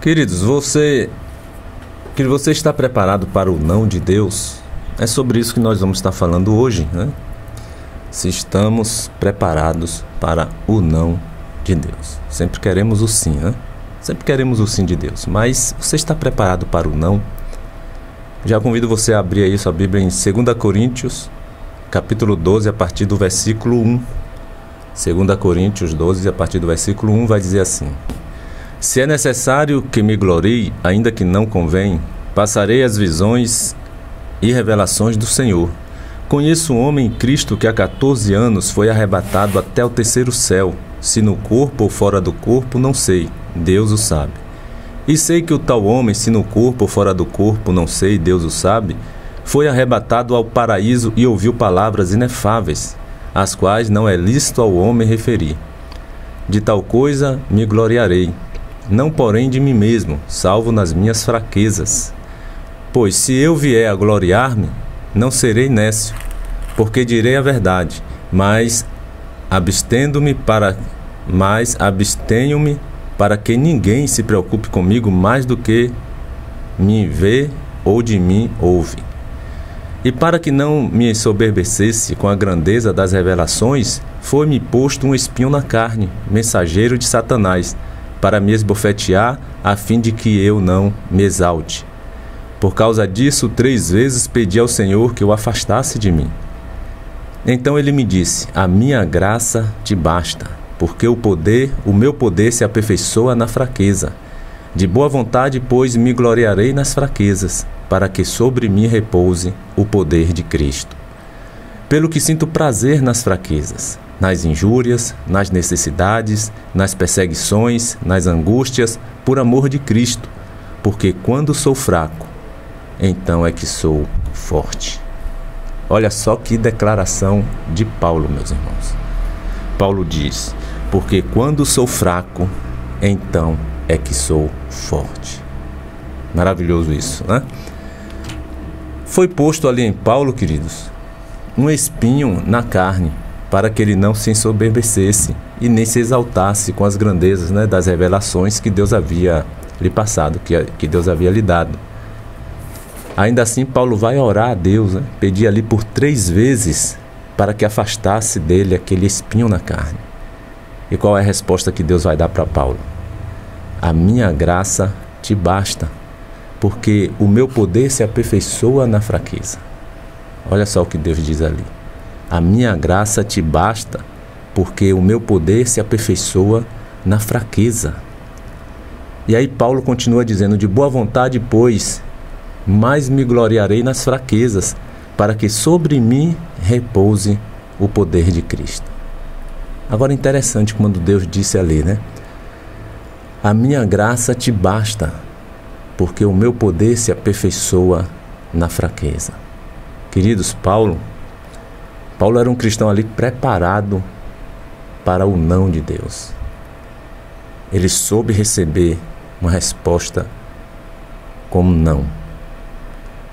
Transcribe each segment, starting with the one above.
Queridos, você está preparado para o não de Deus? É sobre isso que nós vamos estar falando hoje, né? Se estamos preparados para o não de Deus. Sempre queremos o sim, né? Sempre queremos o sim de Deus, mas você está preparado para o não? Já convido você a abrir aí sua Bíblia em 2 Coríntios, capítulo 12, a partir do versículo 1. 2 Coríntios 12, a partir do versículo 1, vai dizer assim: Se é necessário que me glorie, ainda que não convém, passarei as visões e revelações do Senhor. Conheço um homem em Cristo que há 14 anos foi arrebatado até o terceiro céu. Se no corpo ou fora do corpo, não sei, Deus o sabe. E sei que o tal homem, se no corpo ou fora do corpo, não sei, Deus o sabe, foi arrebatado ao paraíso e ouviu palavras inefáveis, as quais não é lícito ao homem referir. De tal coisa me gloriarei, não porém de mim mesmo, salvo nas minhas fraquezas. Pois se eu vier a gloriar-me, não serei nécio, porque direi a verdade, mas abstenho-me para que ninguém se preocupe comigo mais do que me vê ou de mim ouve. E para que não me ensoberbecesse com a grandeza das revelações, foi-me posto um espinho na carne, mensageiro de Satanás, para me esbofetear, a fim de que eu não me exalte. Por causa disso, 3 vezes pedi ao Senhor que o afastasse de mim. Então ele me disse: a minha graça te basta, porque o meu poder se aperfeiçoa na fraqueza. De boa vontade, pois, me gloriarei nas fraquezas, para que sobre mim repouse o poder de Cristo. Pelo que sinto prazer nas fraquezas, nas injúrias, nas necessidades, nas perseguições, nas angústias, por amor de Cristo, porque quando sou fraco, então é que sou forte. Olha só que declaração de Paulo, meus irmãos. Paulo diz: porque quando sou fraco, então é que sou forte. Maravilhoso isso, né? Foi posto ali em Paulo, queridos, um espinho na carne, para que ele não se ensoberbecesse e nem se exaltasse com as grandezas, né, das revelações que Deus havia lhe passado, que Deus havia lhe dado. Ainda assim, Paulo vai orar a Deus, né, pedir ali por 3 vezes para que afastasse dele aquele espinho na carne. E qual é a resposta que Deus vai dar para Paulo? A minha graça te basta, porque o meu poder se aperfeiçoa na fraqueza. Olha só o que Deus diz ali. A minha graça te basta, porque o meu poder se aperfeiçoa na fraqueza. E aí Paulo continua dizendo: de boa vontade, pois, mais me gloriarei nas fraquezas, para que sobre mim repouse o poder de Cristo. Agora, interessante quando Deus disse ali, né? A minha graça te basta, porque o meu poder se aperfeiçoa na fraqueza. Queridos, Paulo era um cristão ali preparado para o não de Deus. Ele soube receber uma resposta como não.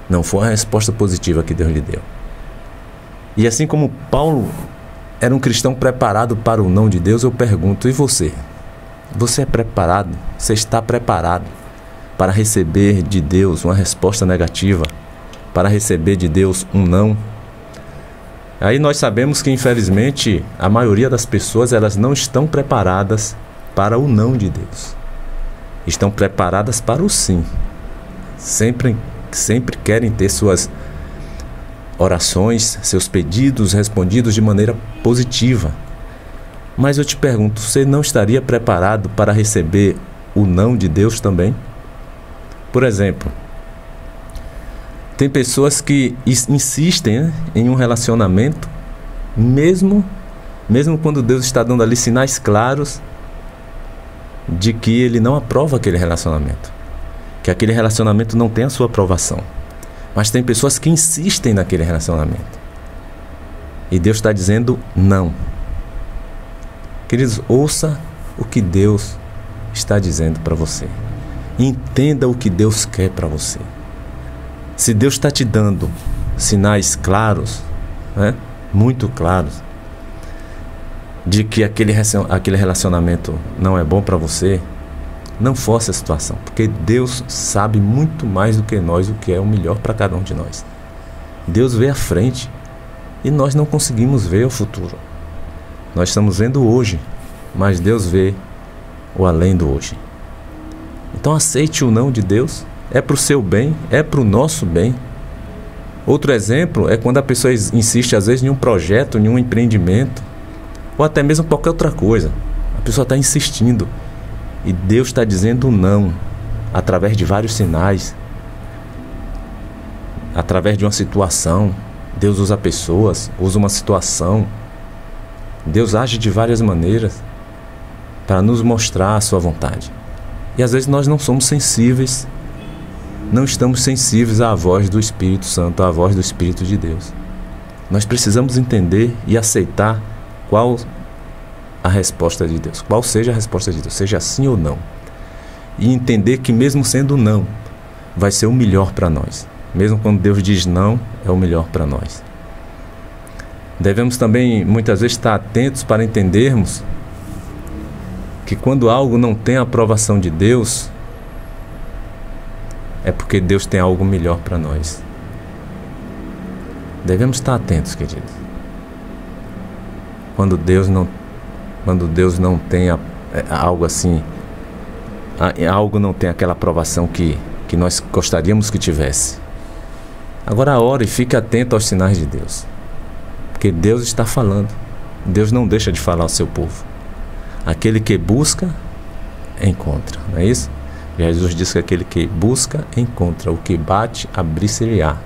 Não foi uma resposta positiva que Deus lhe deu. E assim como Paulo era um cristão preparado para o não de Deus, eu pergunto: e você? Você é preparado? Você está preparado para receber de Deus uma resposta negativa? Para receber de Deus um não? Aí nós sabemos que, infelizmente, a maioria das pessoas, elas não estão preparadas para o não de Deus. Estão preparadas para o sim. Sempre querem ter suas orações, seus pedidos respondidos de maneira positiva. Mas eu te pergunto, você não estaria preparado para receber o não de Deus também? Por exemplo, tem pessoas que insistem, né, em um relacionamento, mesmo quando Deus está dando ali sinais claros de que Ele não aprova aquele relacionamento, que aquele relacionamento não tem a sua aprovação. Mas tem pessoas que insistem naquele relacionamento. E Deus está dizendo não. Queridos, ouça o que Deus está dizendo para você. Entenda o que Deus quer para você. Se Deus está te dando sinais claros, né, muito claros, de que aquele relacionamento não é bom para você, Não force a situação, porque Deus sabe muito mais do que nós o que é o melhor para cada um de nós. Deus vê à frente e nós não conseguimos ver o futuro. Nós estamos vendo hoje, mas Deus vê o além do hoje. Então aceite o não de Deus, é para o seu bem, é para o nosso bem. Outro exemplo é quando a pessoa insiste às vezes em um projeto, em um empreendimento, ou até mesmo qualquer outra coisa. A pessoa está insistindo e Deus está dizendo não, através de vários sinais, através de uma situação. Deus usa pessoas, usa uma situação. Deus age de várias maneiras para nos mostrar a sua vontade. E às vezes nós não somos sensíveis, não estamos sensíveis à voz do Espírito Santo, à voz do Espírito de Deus. Nós precisamos entender e aceitar qual a resposta de Deus, qual seja a resposta de Deus, seja sim ou não. E entender que mesmo sendo não, vai ser o melhor para nós. Mesmo quando Deus diz não, é o melhor para nós. Devemos também, muitas vezes, estar atentos para entendermos que quando algo não tem a aprovação de Deus, é porque Deus tem algo melhor para nós. Devemos estar atentos, queridos. Quando Deus não tem algo assim, algo não tem aquela aprovação que nós gostaríamos que tivesse. Agora ore e fique atento aos sinais de Deus, porque Deus está falando. Deus não deixa de falar ao seu povo. Aquele que busca, encontra, não é isso? Jesus diz que aquele que busca, encontra. O que bate, abrir-se-lhe-á.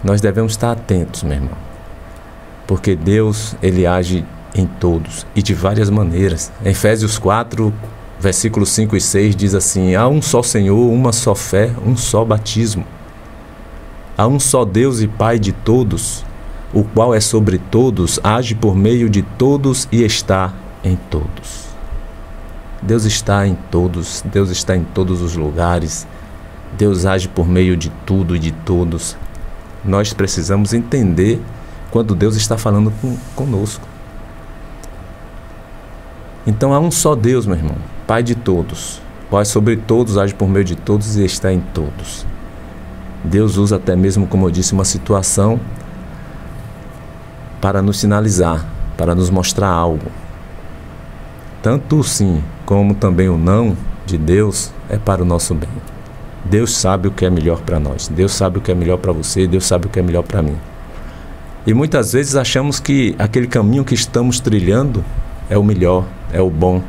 Nós devemos estar atentos, meu irmão, porque Deus, Ele age em todos e de várias maneiras. Em Efésios 4, versículos 5 e 6 diz assim: há um só Senhor, uma só fé, um só batismo. Há um só Deus e Pai de todos, o qual é sobre todos, age por meio de todos e está em todos. Deus está em todos, Deus está em todos os lugares, Deus age por meio de tudo e de todos. Nós precisamos entender quando Deus está falando conosco. Então há um só Deus, meu irmão, Pai de todos, qual é sobre todos, age por meio de todos e está em todos. Deus usa até mesmo, como eu disse, uma situação para nos sinalizar, para nos mostrar algo. Tanto o sim como também o não de Deus é para o nosso bem. Deus sabe o que é melhor para nós. Deus sabe o que é melhor para você. Deus sabe o que é melhor para mim. E muitas vezes achamos que aquele caminho que estamos trilhando é o melhor, é o bom.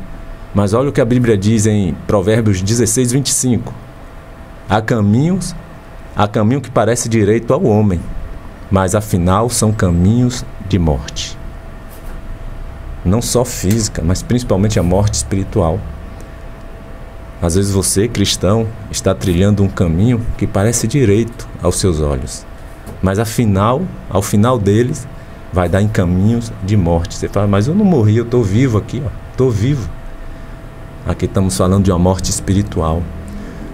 Mas olha o que a Bíblia diz em Provérbios 16, 25. Há caminho que parece direito ao homem, mas afinal são caminhos de morte. Não só física, mas principalmente a morte espiritual. Às vezes você, cristão, está trilhando um caminho que parece direito aos seus olhos, mas ao final deles, vai dar em caminhos de morte. Você fala, mas eu não morri, eu estou vivo aqui, estou vivo. Aqui estamos falando de uma morte espiritual.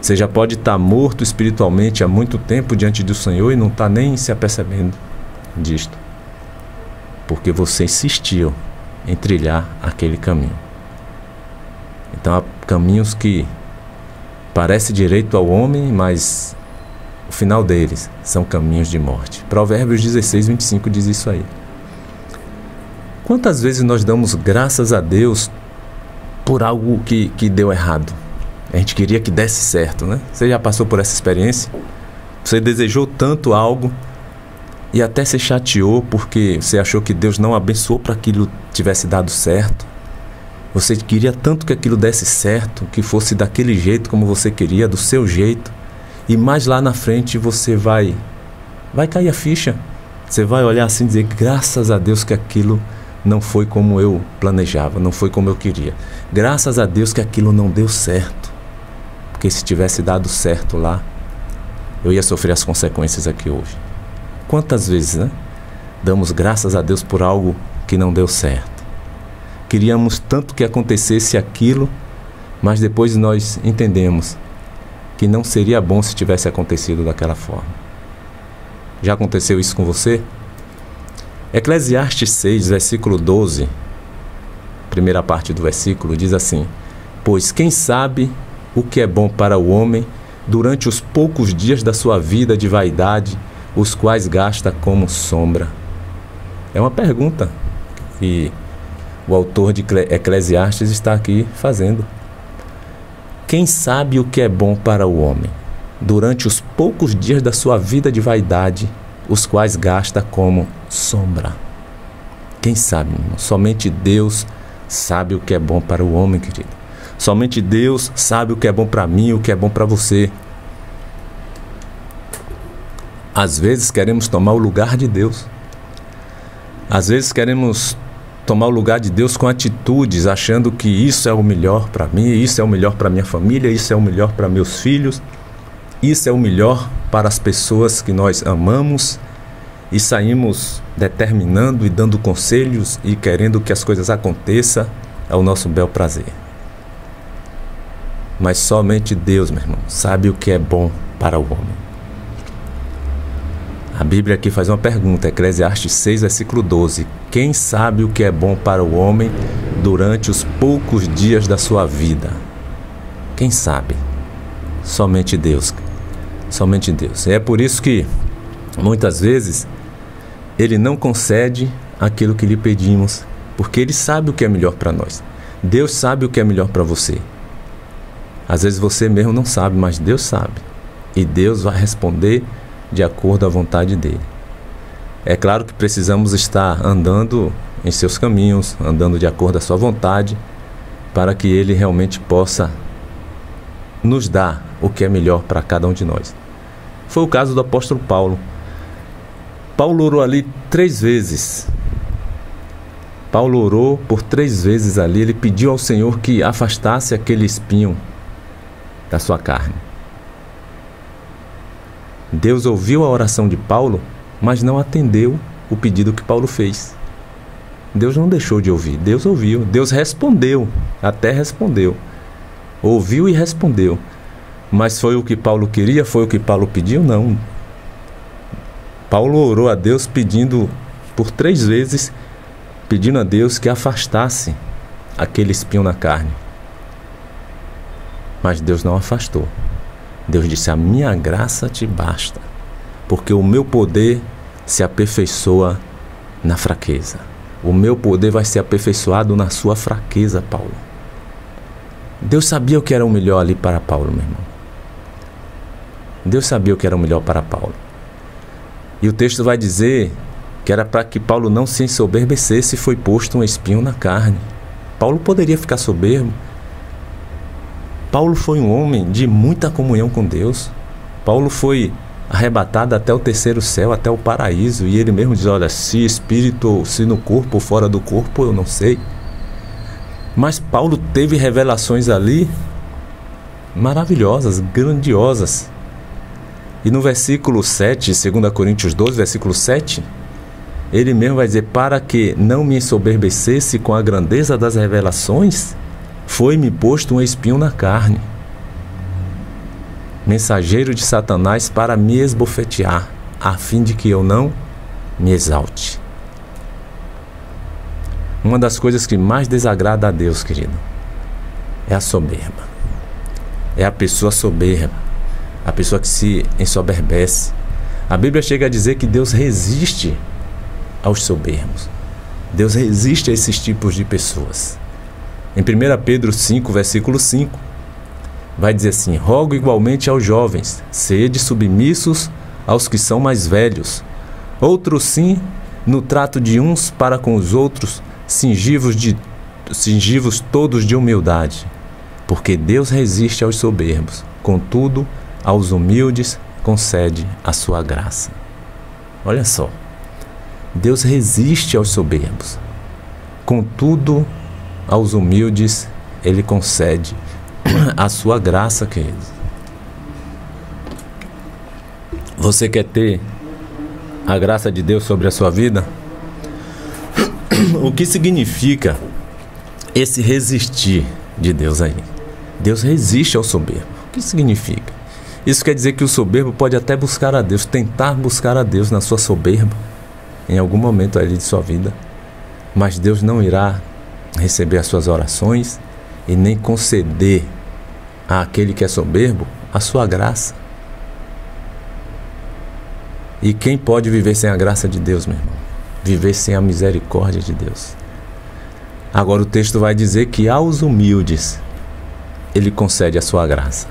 Você já pode estar morto espiritualmente há muito tempo diante do Senhor e não está nem se apercebendo disto, porque você insistiu em trilhar aquele caminho. Então há caminhos que parecem direito ao homem, mas o final deles são caminhos de morte. Provérbios 16, 25 diz isso aí. Quantas vezes nós damos graças a Deus por algo que deu errado? A gente queria que desse certo, né? Você já passou por essa experiência? Você desejou tanto algo e até se chateou porque você achou que Deus não abençoou para que aquilo tivesse dado certo. Você queria tanto que aquilo desse certo, que fosse daquele jeito como você queria, do seu jeito. E mais lá na frente você vai cair a ficha. Você vai olhar assim e dizer, graças a Deus que aquilo não foi como eu planejava, não foi como eu queria. Graças a Deus que aquilo não deu certo. Porque se tivesse dado certo lá, eu ia sofrer as consequências aqui hoje. Quantas vezes, né? Damos graças a Deus por algo que não deu certo. Queríamos tanto que acontecesse aquilo, mas depois nós entendemos que não seria bom se tivesse acontecido daquela forma. Já aconteceu isso com você? Eclesiastes 6, versículo 12, primeira parte do versículo, diz assim: Pois quem sabe o que é bom para o homem durante os poucos dias da sua vida de vaidade, os quais gasta como sombra? É uma pergunta que o autor de Eclesiastes está aqui fazendo. Quem sabe o que é bom para o homem durante os poucos dias da sua vida de vaidade, os quais gasta como sombra? Quem sabe, irmão? Somente Deus sabe o que é bom para o homem, querido. Somente Deus sabe o que é bom para mim, o que é bom para você. Às vezes queremos tomar o lugar de Deus. Às vezes queremos tomar o lugar de Deus com atitudes, achando que isso é o melhor para mim, isso é o melhor para minha família, isso é o melhor para meus filhos, isso é o melhor para as pessoas que nós amamos, e saímos determinando e dando conselhos e querendo que as coisas aconteçam ao nosso bel prazer. Mas somente Deus, meu irmão, sabe o que é bom para o homem. A Bíblia aqui faz uma pergunta, Eclesiastes 6, versículo 12. Quem sabe o que é bom para o homem durante os poucos dias da sua vida? Quem sabe? Somente Deus. Somente Deus. E é por isso que, muitas vezes, Ele não concede aquilo que lhe pedimos, porque Ele sabe o que é melhor para nós. Deus sabe o que é melhor para você. Às vezes você mesmo não sabe, mas Deus sabe. E Deus vai responder de acordo à vontade dEle. É claro que precisamos estar andando em seus caminhos, andando de acordo à sua vontade, para que Ele realmente possa nos dar o que é melhor para cada um de nós. Foi o caso do apóstolo Paulo. Paulo orou ali 3 vezes. Paulo orou por 3 vezes ali. Ele pediu ao Senhor que afastasse aquele espinho da sua carne. Deus ouviu a oração de Paulo, mas não atendeu o pedido que Paulo fez. Deus não deixou de ouvir, Deus ouviu, Deus respondeu, até respondeu. Ouviu e respondeu. Mas foi o que Paulo queria? Foi o que Paulo pediu? Não. Paulo orou a Deus pedindo por 3 vezes, pedindo a Deus que afastasse aquele espinho na carne. Mas Deus não afastou. Deus disse: a minha graça te basta, porque o meu poder se aperfeiçoa na fraqueza. O meu poder vai ser aperfeiçoado na sua fraqueza, Paulo. Deus sabia o que era o melhor ali para Paulo, meu irmão. Deus sabia o que era o melhor para Paulo. E o texto vai dizer que era para que Paulo não se ensoberbecesse, foi posto um espinho na carne. Paulo poderia ficar soberbo. Paulo foi um homem de muita comunhão com Deus. Paulo foi arrebatado até o 3º céu, até o paraíso. E ele mesmo diz: olha, se espírito, se no corpo ou fora do corpo, eu não sei. Mas Paulo teve revelações ali maravilhosas, grandiosas. E no versículo 7, 2 Coríntios 12, versículo 7, ele mesmo vai dizer: para que não me ensoberbecesse com a grandeza das revelações, foi-me posto um espinho na carne, mensageiro de Satanás para me esbofetear, a fim de que eu não me exalte. Uma das coisas que mais desagrada a Deus, querido, é a soberba. É a pessoa soberba, a pessoa que se ensoberbece. A Bíblia chega a dizer que Deus resiste aos soberbos. Deus resiste a esses tipos de pessoas. Em 1 Pedro 5, versículo 5, vai dizer assim: rogo igualmente aos jovens, sede submissos aos que são mais velhos. Outros sim, no trato de uns para com os outros, cingivos todos de humildade. Porque Deus resiste aos soberbos, contudo, aos humildes concede a sua graça. Olha só, Deus resiste aos soberbos, contudo, aos humildes Ele concede a sua graça, queridos. Você quer ter a graça de Deus sobre a sua vida? O que significa esse resistir de Deus aí? Deus resiste ao soberbo. O que significa? Isso quer dizer que o soberbo pode até buscar a Deus, tentar buscar a Deus na sua soberba, em algum momento ali de sua vida, mas Deus não irá receber as suas orações e nem conceder àquele que é soberbo a sua graça. E quem pode viver sem a graça de Deus, meu irmão? Viver sem a misericórdia de Deus. Agora o texto vai dizer que aos humildes Ele concede a sua graça.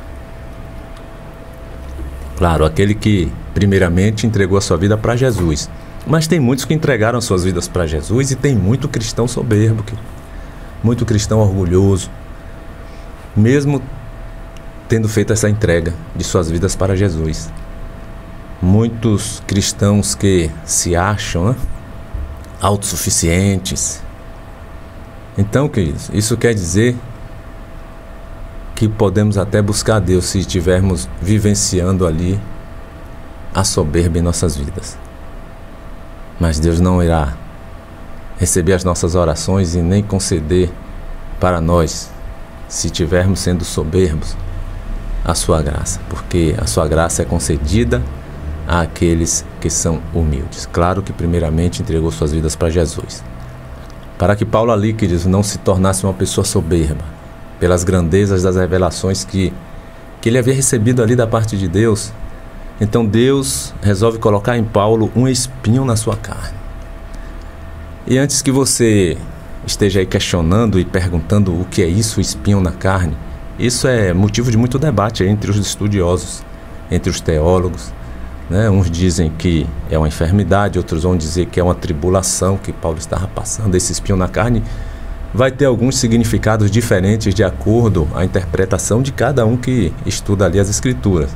Claro, aquele que primeiramente entregou a sua vida para Jesus. Mas tem muitos que entregaram suas vidas para Jesus e tem muito cristão soberbo, muito cristão orgulhoso, mesmo tendo feito essa entrega de suas vidas para Jesus. Muitos cristãos que se acham autossuficientes. Então, queridos, isso quer dizer que podemos até buscar a Deus se estivermos vivenciando ali a soberba em nossas vidas. Mas Deus não irá receber as nossas orações e nem conceder para nós, se estivermos sendo soberbos, a sua graça, porque a sua graça é concedida àqueles que são humildes. Claro que primeiramente entregou suas vidas para Jesus. Para que Paulo ali, queridos, não se tornasse uma pessoa soberba, pelas grandezas das revelações que ele havia recebido ali da parte de Deus, então Deus resolve colocar em Paulo um espinho na sua carne. E antes que você esteja aí questionando e perguntando o que é isso, o espinho na carne, isso é motivo de muito debate entre os estudiosos, entre os teólogos, né? Uns dizem que é uma enfermidade, outros vão dizer que é uma tribulação que Paulo estava passando. Esse espinho na carne vai ter alguns significados diferentes de acordo à interpretação de cada um que estuda ali as Escrituras.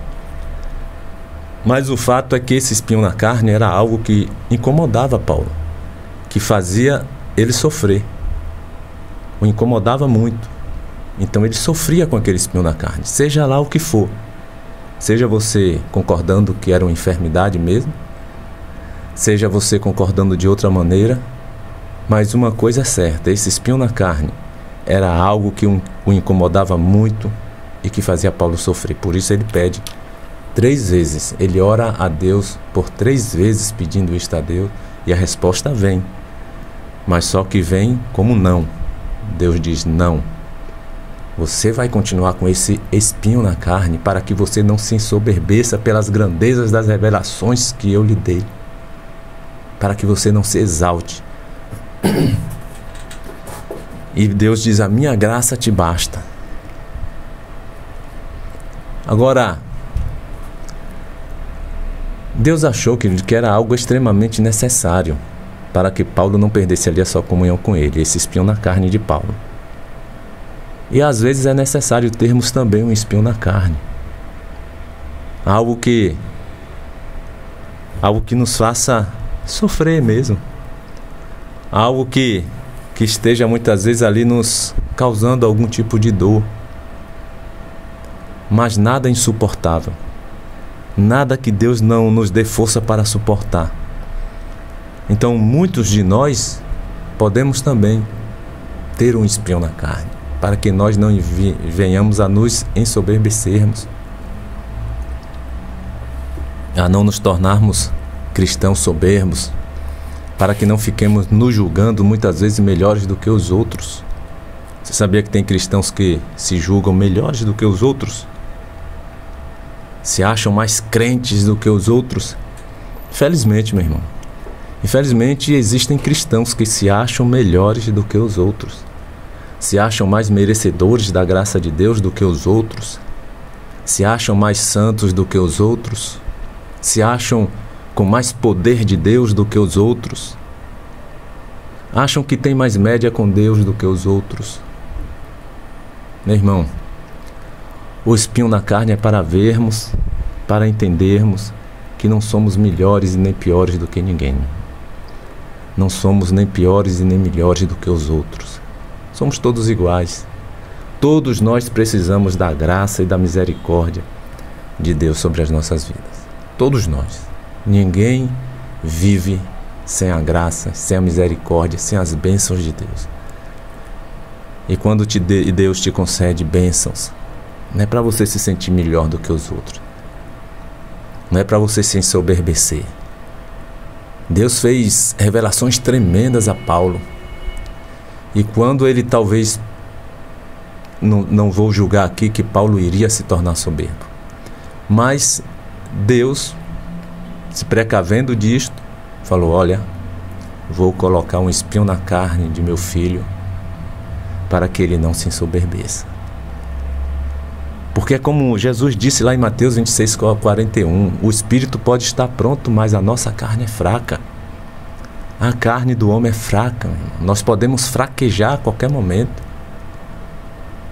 Mas o fato é que esse espinho na carne era algo que incomodava Paulo, que fazia ele sofrer, o incomodava muito. Então ele sofria com aquele espinho na carne, seja lá o que for. Seja você concordando que era uma enfermidade mesmo, seja você concordando de outra maneira, mas uma coisa é certa, esse espinho na carne era algo que o incomodava muito e que fazia Paulo sofrer. Por isso ele pede 3 vezes, ele ora a Deus por 3 vezes pedindo isto a Deus, e a resposta vem, mas só que vem como não. Deus diz: não, você vai continuar com esse espinho na carne para que você não se ensoberbeça pelas grandezas das revelações que eu lhe dei, para que você não se exalte. E Deus diz: a minha graça te basta. Agora, Deus achou que era algo extremamente necessário para que Paulo não perdesse ali a sua comunhão com ele, esse espinho na carne de Paulo. E às vezes é necessário termos também um espinho na carne, algo que nos faça sofrer mesmo, algo que esteja muitas vezes ali nos causando algum tipo de dor, mas nada insuportável, nada que Deus não nos dê força para suportar. Então muitos de nós podemos também ter um espinho na carne, para que nós não venhamos a nos ensoberbecermos, a não nos tornarmos cristãos soberbos, para que não fiquemos nos julgando muitas vezes melhores do que os outros. Você sabia que tem cristãos que se julgam melhores do que os outros? Se acham mais crentes do que os outros? Infelizmente, meu irmão, infelizmente existem cristãos que se acham melhores do que os outros, se acham mais merecedores da graça de Deus do que os outros, se acham mais santos do que os outros, se acham com mais poder de Deus do que os outros, acham que tem mais média com Deus do que os outros. Meu irmão, o espinho na carne é para vermos, para entendermos que não somos melhores e nem piores do que ninguém. Não somos nem piores e nem melhores do que os outros. Somos todos iguais. Todos nós precisamos da graça e da misericórdia de Deus sobre as nossas vidas. Todos nós. Ninguém vive sem a graça, sem a misericórdia, sem as bênçãos de Deus. E quando Deus te concede bênçãos, não é para você se sentir melhor do que os outros. Não é para você se ensoberbecer. Deus fez revelações tremendas a Paulo. E quando ele talvez não vou julgar aqui que Paulo iria se tornar soberbo. Mas Deus, se precavendo disto, falou: olha, vou colocar um espinho na carne de meu filho para que ele não se ensoberbeça. Porque é como Jesus disse lá em Mateus 26:41, o espírito pode estar pronto, mas a nossa carne é fraca. A carne do homem é fraca, nós podemos fraquejar a qualquer momento.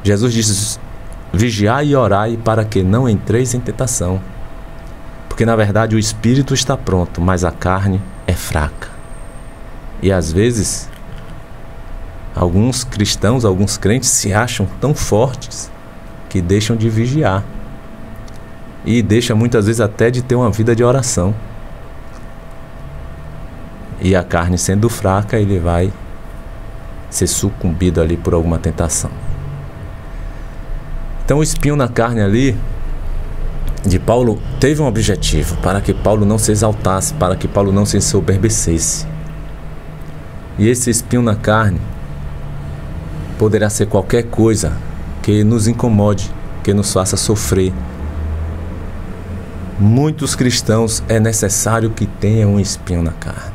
Jesus diz: vigiai e orai para que não entreis em tentação. Porque na verdade o espírito está pronto, mas a carne é fraca. E às vezes, alguns cristãos, alguns crentes se acham tão fortes que deixam de vigiar. E deixam muitas vezes até de ter uma vida de oração. E a carne sendo fraca, ele vai ser sucumbido ali por alguma tentação. Então o espinho na carne ali de Paulo teve um objetivo, para que Paulo não se exaltasse, para que Paulo não se ensoberbecesse. E esse espinho na carne poderá ser qualquer coisa que nos incomode, que nos faça sofrer. Muitos cristãos é necessário que tenham um espinho na carne.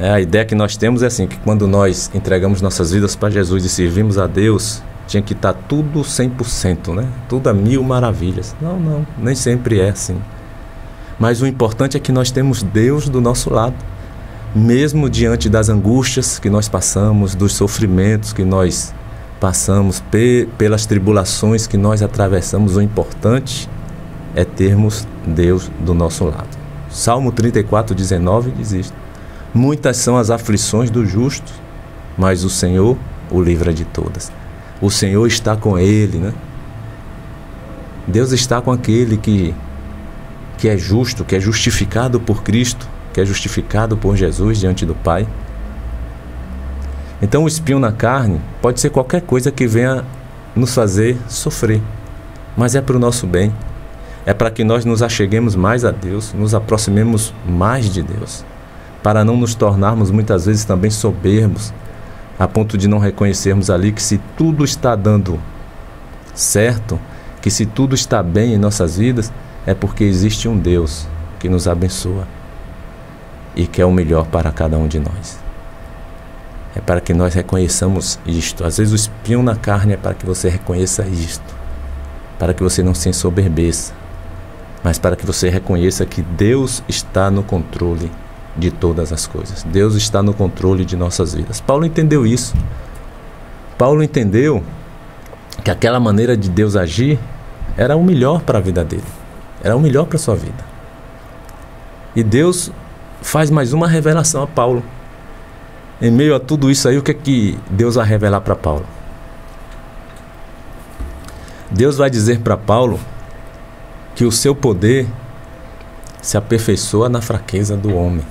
A ideia que nós temos é assim, que quando nós entregamos nossas vidas para Jesus e servimos a Deus, tinha que estar tudo 100%, né? Tudo a 1000 maravilhas. Não, nem sempre é assim. Mas o importante é que nós temos Deus do nosso lado. Mesmo diante das angústias que nós passamos, dos sofrimentos que nós passamos, pelas tribulações que nós atravessamos, o importante é termos Deus do nosso lado. Salmo 34:19 diz isto: muitas são as aflições do justo, mas o Senhor o livra de todas. O Senhor está com ele, né? Deus está com aquele que é justo, que é justificado por Cristo, que é justificado por Jesus diante do Pai. Então o espinho na carne pode ser qualquer coisa que venha nos fazer sofrer, mas é para o nosso bem. É para que nós nos acheguemos mais a Deus, nos aproximemos mais de Deus, para não nos tornarmos muitas vezes também soberbos, a ponto de não reconhecermos ali que se tudo está dando certo, que se tudo está bem em nossas vidas, é porque existe um Deus que nos abençoa e quer o melhor para cada um de nós. É para que nós reconheçamos isto. Às vezes o espinho na carne é para que você reconheça isto, para que você não se ensoberbeça, mas para que você reconheça que Deus está no controle de todas as coisas. Deus está no controle de nossas vidas. Paulo entendeu isso. Paulo entendeu que aquela maneira de Deus agir era o melhor para a vida dele, era o melhor para a sua vida. E Deus faz mais uma revelação a Paulo. Em meio a tudo isso aí, o que é que Deus vai revelar para Paulo? Deus vai dizer para Paulo que o seu poder se aperfeiçoa na fraqueza do homem.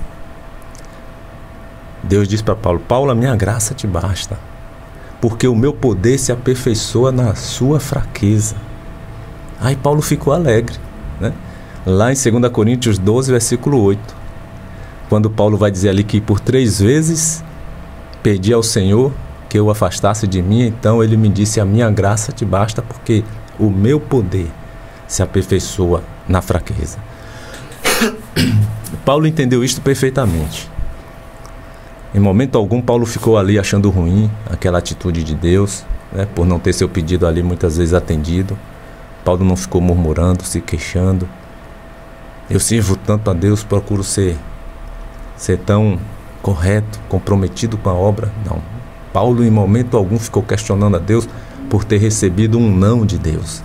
Deus diz para Paulo: Paulo, a minha graça te basta, porque o meu poder se aperfeiçoa na sua fraqueza. Aí Paulo ficou alegre, né? Lá em 2 Coríntios 12, versículo 8, quando Paulo vai dizer ali que por 3 vezes pedi ao Senhor que eu o afastasse de mim, então ele me disse: a minha graça te basta, porque o meu poder se aperfeiçoa na fraqueza. Paulo entendeu isto perfeitamente. Em momento algum Paulo ficou ali achando ruim aquela atitude de Deus, né, por não ter seu pedido ali muitas vezes atendido. Paulo não ficou murmurando, se queixando: eu sirvo tanto a Deus, procuro ser tão correto, comprometido com a obra. Não. Paulo em momento algum ficou questionando a Deus por ter recebido um não de Deus.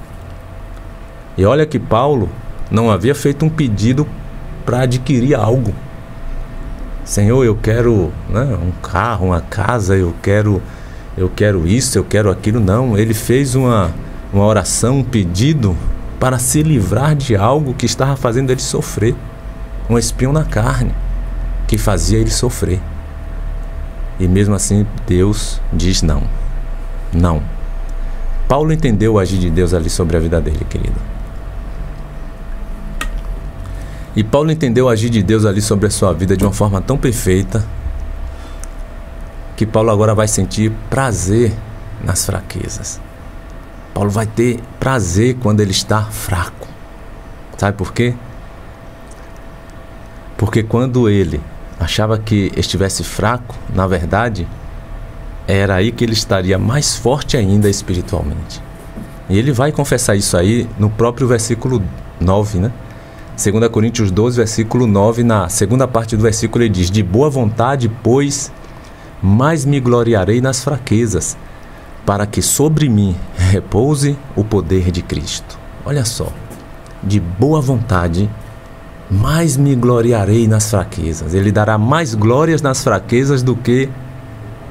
E olha que Paulo não havia feito um pedido para adquirir algo. Senhor, eu quero, né, um carro, uma casa, eu quero isso, eu quero aquilo. Não, ele fez uma oração, um pedido para se livrar de algo que estava fazendo ele sofrer. Um espinho na carne que fazia ele sofrer. E mesmo assim Deus diz não. Não. Paulo entendeu o agir de Deus ali sobre a vida dele, querido. E Paulo entendeu o agir de Deus ali sobre a sua vida de uma forma tão perfeita que Paulo agora vai sentir prazer nas fraquezas. Paulo vai ter prazer quando ele está fraco. Sabe por quê? Porque quando ele achava que estivesse fraco, na verdade, era aí que ele estaria mais forte ainda espiritualmente. E ele vai confessar isso aí no próprio versículo 9, né? 2 Coríntios 12, versículo 9, na segunda parte do versículo ele diz: de boa vontade, pois, mais me gloriarei nas fraquezas, para que sobre mim repouse o poder de Cristo. Olha só, de boa vontade, mais me gloriarei nas fraquezas. Ele dará mais glórias nas fraquezas do que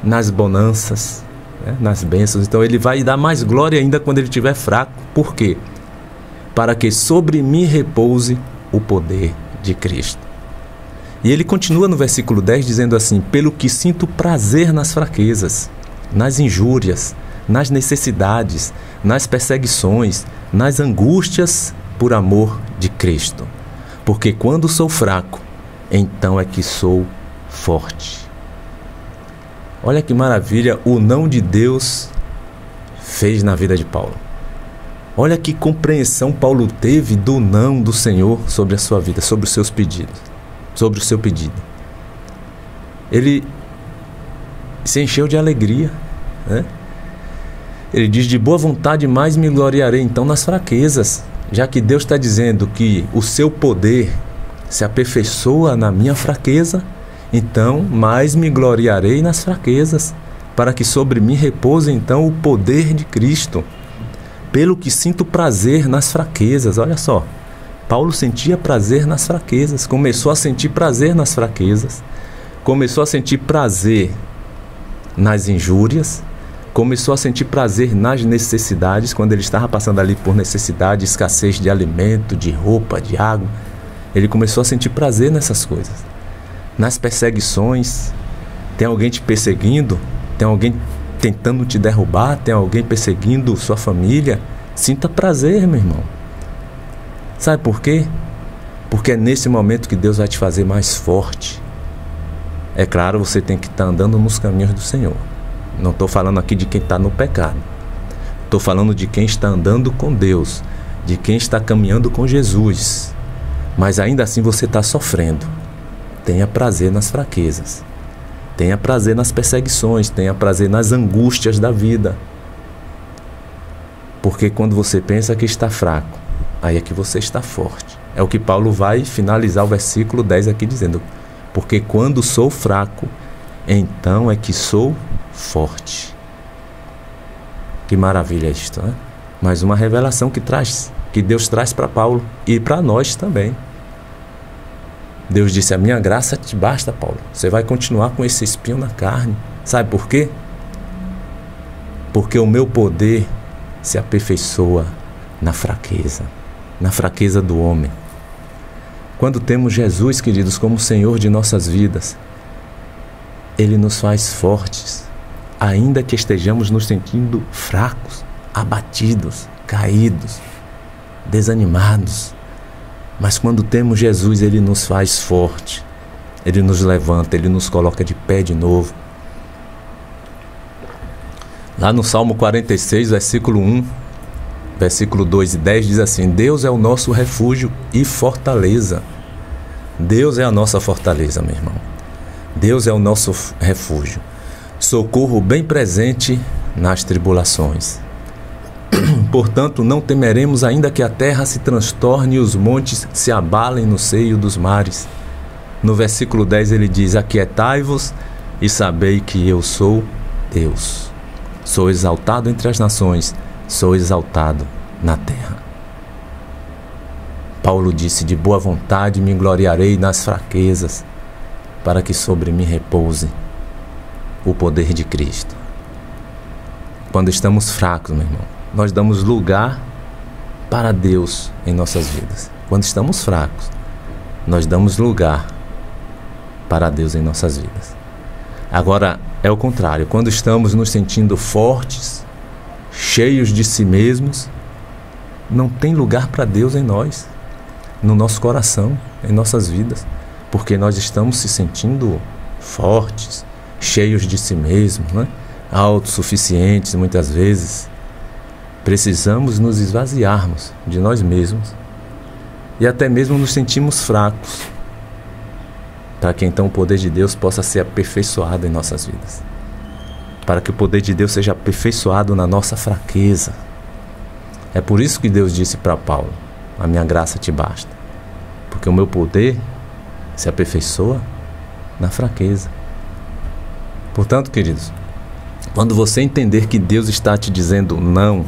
nas bonanças, né? Nas bênçãos. Então ele vai dar mais glória ainda quando ele estiver fraco. Por quê? Para que sobre mim repouse o poder de Cristo. E ele continua no versículo 10 dizendo assim: pelo que sinto prazer nas fraquezas, nas injúrias, nas necessidades, nas perseguições, nas angústias por amor de Cristo. Porque quando sou fraco, então é que sou forte. Olha que maravilha o não de Deus fez na vida de Paulo. Olha que compreensão Paulo teve do não do Senhor sobre a sua vida, sobre os seus pedidos, sobre o seu pedido. Ele se encheu de alegria, né? Ele diz: de boa vontade mais me gloriarei então nas fraquezas, já que Deus está dizendo que o seu poder se aperfeiçoa na minha fraqueza, então mais me gloriarei nas fraquezas, para que sobre mim repouse então o poder de Cristo. Pelo que sinto prazer nas fraquezas. Olha só, Paulo sentia prazer nas fraquezas, começou a sentir prazer nas fraquezas, começou a sentir prazer nas injúrias, começou a sentir prazer nas necessidades, quando ele estava passando ali por necessidade, escassez de alimento, de roupa, de água. Ele começou a sentir prazer nessas coisas. Nas perseguições, tem alguém te perseguindo, tem alguém tentando te derrubar, tem alguém perseguindo sua família, sinta prazer, meu irmão. Sabe por quê? Porque é nesse momento que Deus vai te fazer mais forte. É claro, você tem que estar andando nos caminhos do Senhor. Não estou falando aqui de quem está no pecado. Estou falando de quem está andando com Deus, de quem está caminhando com Jesus. Mas ainda assim você está sofrendo. Tenha prazer nas fraquezas. Tenha prazer nas perseguições, tenha prazer nas angústias da vida. Porque quando você pensa que está fraco, aí é que você está forte. É o que Paulo vai finalizar o versículo 10 aqui dizendo: porque quando sou fraco, então é que sou forte. Que maravilha isto, né? Mais uma revelação que Deus traz para Paulo e para nós também. Deus disse: a minha graça te basta, Paulo. Você vai continuar com esse espinho na carne. Sabe por quê? Porque o meu poder se aperfeiçoa na fraqueza do homem. Quando temos Jesus, queridos, como Senhor de nossas vidas, Ele nos faz fortes, ainda que estejamos nos sentindo fracos, abatidos, caídos, desanimados. Mas quando temos Jesus, Ele nos faz forte, Ele nos levanta, Ele nos coloca de pé de novo. Lá no Salmo 46, versículo 1, versículo 2 e 10 diz assim: Deus é o nosso refúgio e fortaleza. Deus é a nossa fortaleza, meu irmão. Deus é o nosso refúgio. Socorro bem presente nas tribulações. Portanto, não temeremos, ainda que a terra se transtorne e os montes se abalem no seio dos mares. No versículo 10 ele diz: aquietai-vos e sabei que eu sou Deus. Sou exaltado entre as nações, sou exaltado na terra. Paulo disse: de boa vontade me gloriarei nas fraquezas, para que sobre mim repouse o poder de Cristo. Quando estamos fracos, meu irmão, nós damos lugar para Deus em nossas vidas. Quando estamos fracos, nós damos lugar para Deus em nossas vidas. Agora, é o contrário. Quando estamos nos sentindo fortes, cheios de si mesmos, não tem lugar para Deus em nós, no nosso coração, em nossas vidas. Porque nós estamos se sentindo fortes, cheios de si mesmos, né? autossuficientes muitas vezes, precisamos nos esvaziarmos de nós mesmos e até mesmo nos sentimos fracos, para que então o poder de Deus possa ser aperfeiçoado em nossas vidas, para que o poder de Deus seja aperfeiçoado na nossa fraqueza. É por isso que Deus disse para Paulo: a minha graça te basta, porque o meu poder se aperfeiçoa na fraqueza. Portanto, queridos, quando você entender que Deus está te dizendo não,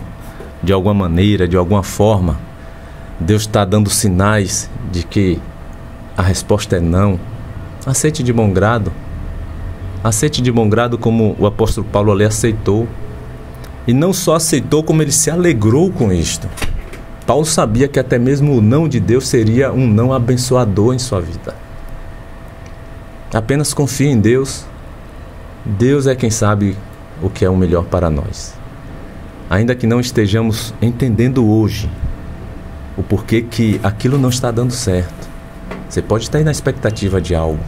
de alguma maneira, de alguma forma, Deus está dando sinais de que a resposta é não, aceite de bom grado. Aceite de bom grado como o apóstolo Paulo ali aceitou. E não só aceitou, como ele se alegrou com isto. Paulo sabia que até mesmo o não de Deus seria um não abençoador em sua vida. Apenas confie em Deus. Deus é quem sabe o que é o melhor para nós. Ainda que não estejamos entendendo hoje o porquê que aquilo não está dando certo. Você pode estar aí na expectativa de algo.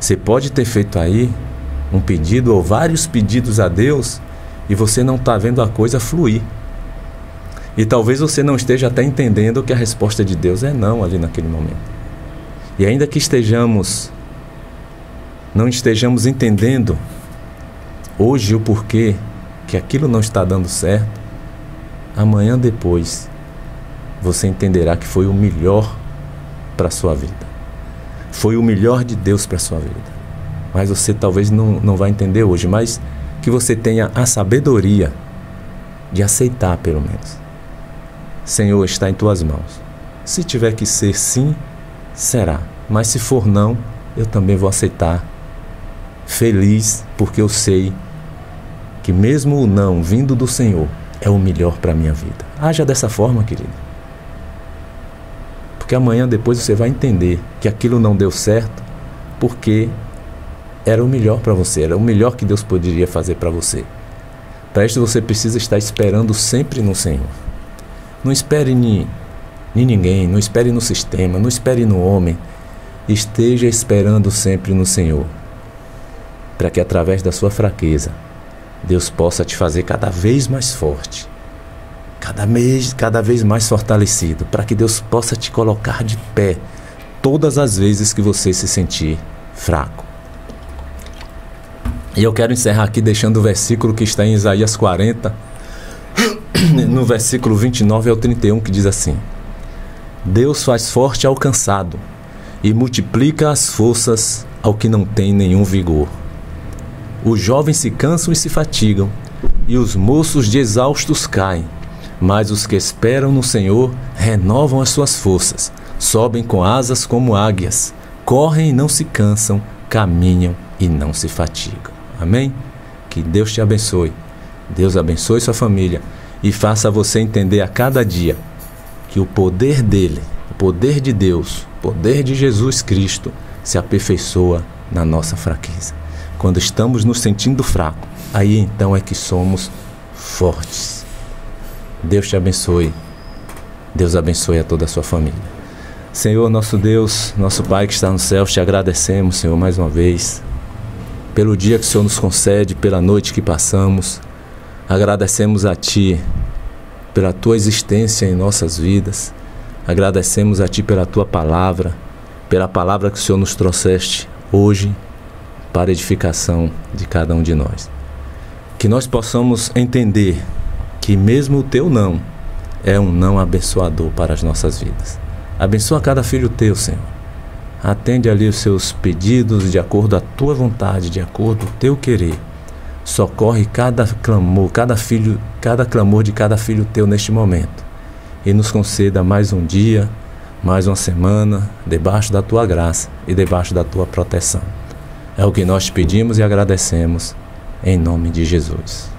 Você pode ter feito aí um pedido ou vários pedidos a Deus e você não está vendo a coisa fluir. E talvez você não esteja até entendendo que a resposta de Deus é não ali naquele momento. E ainda que não estejamos entendendo hoje o porquê que aquilo não está dando certo, amanhã depois você entenderá que foi o melhor para a sua vida. Foi o melhor de Deus para a sua vida. Mas você talvez não vai entender hoje, mas que você tenha a sabedoria de aceitar pelo menos. Senhor, está em tuas mãos. Se tiver que ser sim, será. Mas se for não, eu também vou aceitar. Feliz, porque eu sei que mesmo o não vindo do Senhor é o melhor para a minha vida. Haja dessa forma, querido. Porque amanhã depois você vai entender que aquilo não deu certo porque era o melhor para você, era o melhor que Deus poderia fazer para você. Para isso você precisa estar esperando sempre no Senhor. Não espere em ninguém, não espere no sistema, não espere no homem. Esteja esperando sempre no Senhor, para que através da sua fraqueza Deus possa te fazer cada vez mais forte, cada vez mais fortalecido, para que Deus possa te colocar de pé todas as vezes que você se sentir fraco. E eu quero encerrar aqui deixando o versículo que está em Isaías 40, no versículo 29 ao 31, que diz assim: Deus faz forte ao cansado e multiplica as forças ao que não tem nenhum vigor. Os jovens se cansam e se fatigam, e os moços de exaustos caem, mas os que esperam no Senhor renovam as suas forças, sobem com asas como águias, correm e não se cansam, caminham e não se fatigam. Amém? Que Deus te abençoe. Deus abençoe sua família e faça você entender a cada dia que o poder dele, o poder de Deus, o poder de Jesus Cristo se aperfeiçoa na nossa fraqueza. Quando estamos nos sentindo fracos, aí então é que somos fortes. Deus te abençoe. Deus abençoe a toda a sua família. Senhor, nosso Deus, nosso Pai que está no céu, te agradecemos, Senhor, mais uma vez, pelo dia que o Senhor nos concede, pela noite que passamos. Agradecemos a Ti pela Tua existência em nossas vidas. Agradecemos a Ti pela Tua palavra, pela palavra que o Senhor nos trouxeste hoje para a edificação de cada um de nós. Que nós possamos entender que mesmo o Teu não é um não abençoador para as nossas vidas. Abençoa cada filho Teu, Senhor. Atende ali os seus pedidos de acordo à Tua vontade, de acordo ao Teu querer. Socorre cada clamor, cada clamor de cada filho Teu neste momento. E nos conceda mais um dia, mais uma semana, debaixo da Tua graça e debaixo da Tua proteção. É o que nós te pedimos e agradecemos, em nome de Jesus.